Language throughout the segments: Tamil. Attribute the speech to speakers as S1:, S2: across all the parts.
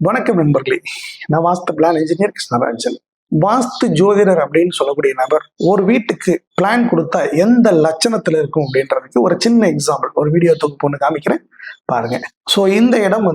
S1: வணக்கம் நண்பர்களே. நான் வாஸ்து பிளான் இன்ஜினியர் கிருஷ்ணராஜன். வாஸ்து ஜோதிடர் அப்படின்னு சொல்லக்கூடிய நபர் ஒரு வீட்டுக்கு பிளான் கொடுத்தா எந்த லட்சணத்துல இருக்கும் அப்படின்றதுக்கு ஒரு சின்ன எக்ஸாம்பிள் ஒரு வீடியோ தொகுப்பு ஒன்று காமிக்கிறேன் பாருங்க. ஸோ இந்த இடம்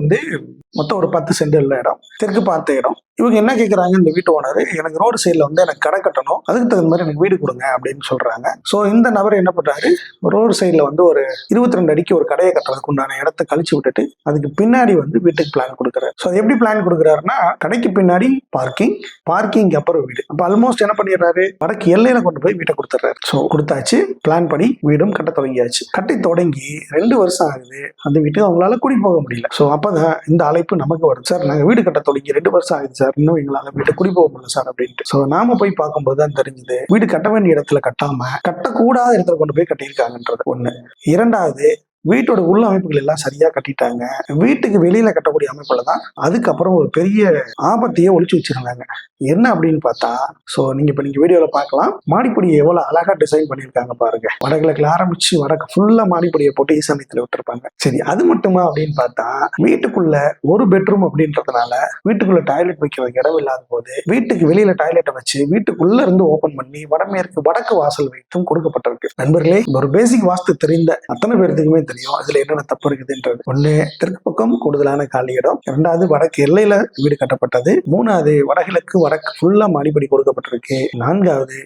S1: மொத்தம் ஒரு 10 சென்ட் உள்ள இடம், தெற்கு பார்த்த இடம். இவங்க என்ன கேட்குறாங்க, இந்த வீட்டு ஓனர் எனக்கு ரோடு சைடில் எனக்கு கடை கட்டணும், அதுக்கு தகுந்த மாதிரி எனக்கு வீடு கொடுங்க அப்படின்னு சொல்றாங்க. ஸோ இந்த நபர் என்ன பண்றாரு, ரோடு சைடில் ஒரு 22 அடிக்கு ஒரு கடையை கட்டுறதுக்கு உண்டான இடத்த கழிச்சு விட்டுட்டு அதுக்கு பின்னாடி வீட்டுக்கு பிளான் கொடுக்குறாரு. ஸோ அது எப்படி பிளான் கொடுக்குறாருன்னா, கடைக்கு பின்னாடி பார்க்கிங் அப்புறம் வீடு. அப்போ ஆல்மோஸ்ட் என்ன பண்ணிடுறாரு, வடக்கு எல்லையில கொண்டு போய் வீட்டை கொடுத்துட்றாரு. ஸோ கொடுத்தாச்சு, பிளான் படி வீடும் கட்ட தொடங்கியாச்சு. கட்டி தொடங்கி 2 வருஷம் ஆகுது, அந்த வீட்டுக்கு அவங்களால குடி போக முடியல. ஸோ அப்பதான் இந்த அழைப்பு நமக்கு வருது, சார் நாங்கள் வீடு கட்ட தொடங்கி 2 வருஷம் ஆகுது சார், இன்னும் எங்களால வீட்டை குடி போக முடியல சார் அப்படின்ட்டு. ஸோ நாம போய் பார்க்கும்போது தான் தெரிஞ்சது, வீடு கட்ட வேண்டிய இடத்துல கட்டாம கட்டக்கூடாத இடத்துல கொண்டு போய் கட்டியிருக்காங்கன்றது ஒண்ணு. இரண்டாவது, வீட்டோட உள்ள அமைப்புகள் எல்லாம் சரியா கட்டிட்டாங்க, வீட்டுக்கு வெளியில கட்டக்கூடிய அமைப்புல தான் அதுக்கப்புறம் ஒரு பெரிய ஆபத்தையே ஒழிச்சு வச்சிருந்தாங்க. என்ன அப்படின்னு பார்த்தா, ஸோ நீங்க வீடியோல பார்க்கலாம், மாடிப்படியை எவ்வளவு அழகா டிசைன் பண்ணியிருக்காங்க பாருங்க. வடகிழக்குல ஆரம்பிச்சு வடக்கு ஃபுல்லா மாடிப்படியை போட்டு ஈசானியத்துல விட்டுருப்பாங்க. சரி, அது மட்டுமா அப்படின்னு பார்த்தா, வீட்டுக்குள்ள ஒரு பெட்ரூம் அப்படின்றதுனால வீட்டுக்குள்ள டாய்லெட் வைக்கிறதுக்கு இடம் இல்லாத போது வீட்டுக்கு வெளியில டாய்லெட்டை வச்சு வீட்டுக்குள்ள இருந்து ஓபன் பண்ணி வடக்கு வாசல் வைத்தும் கொடுக்கப்பட்டிருக்கு. நண்பர்களே, ஒரு பேசிக் வாஸ்து தெரிந்த அத்தனை பேருக்குமே தெரியும் அதுல என்னென்ன தப்பு இருக்குதுன்றது. ஒண்ணு, தெற்கு பக்கம் கூடுதலான காலி இடம். இரண்டாவது, வடக்கு எல்லையில வீடு கட்டப்பட்டது. மூணாவது, வடகிழக்கு வடக்கு ஃபுல்லா மாடிப்படி கொடுக்கப்பட்டிருக்கு. நான்காவது,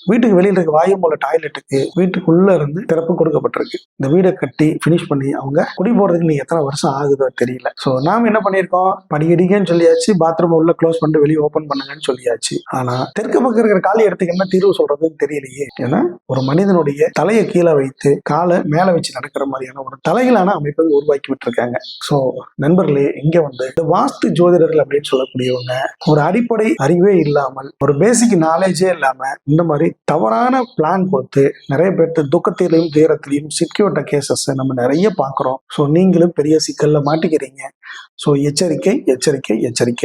S1: வீட்டுக்கு வெளியில இருக்க வாயு மூல டாய்லெட்டுக்கு வீட்டுக்குள்ள இருந்து திறப்பு கொடுக்கப்பட்டிருக்கு. இந்த வீடை கட்டி பினிஷ் பண்ணி அவங்க குடி போறதுக்கு நீ எத்தனை வருஷம் ஆகுதோ தெரியல. ஸோ நாம என்ன பண்ணியிருக்கோம், படிக்கடிக்கன்னு சொல்லியாச்சு, பாத்ரூம் உள்ள க்ளோஸ் பண்ணிட்டு வெளியே ஓப்பன் பண்ணுங்கன்னு சொல்லியாச்சு. ஆனா தெற்கு பக்கம் இருக்கிற காலி இடத்துக்கு என்ன தீர்வு சொல்றதுன்னு தெரியலையே. ஏன்னா ஒரு மனிதனுடைய தலையை கீழே வைத்து காலை மேல வச்சு நடக்கிற மாதிரியான ஒரு தலைகளான அமைப்பை உருவாக்கி விட்டுருக்காங்க. ஸோ நண்பர்களே, இங்க இந்த வாஸ்து ஜோதிடர்கள் அப்படின்னு சொல்லக்கூடியவங்க ஒரு அடிப்படை அறிவே இல்லாமல், ஒரு பேசிக் நாலேஜே இல்லாம இந்த மாதிரி தவறான பிளான் கொடுத்து நிறைய பேர்த்து துக்கத்திலையும் துயரத்திலையும் சிக்கிவிட்ட கேசஸ் நம்ம நிறைய பார்க்கிறோம். ஸோ நீங்களும் பெரிய சிக்கல்ல மாட்டிக்கிறீங்க. ஸோ எச்சரிக்கை எச்சரிக்கை எச்சரிக்கை.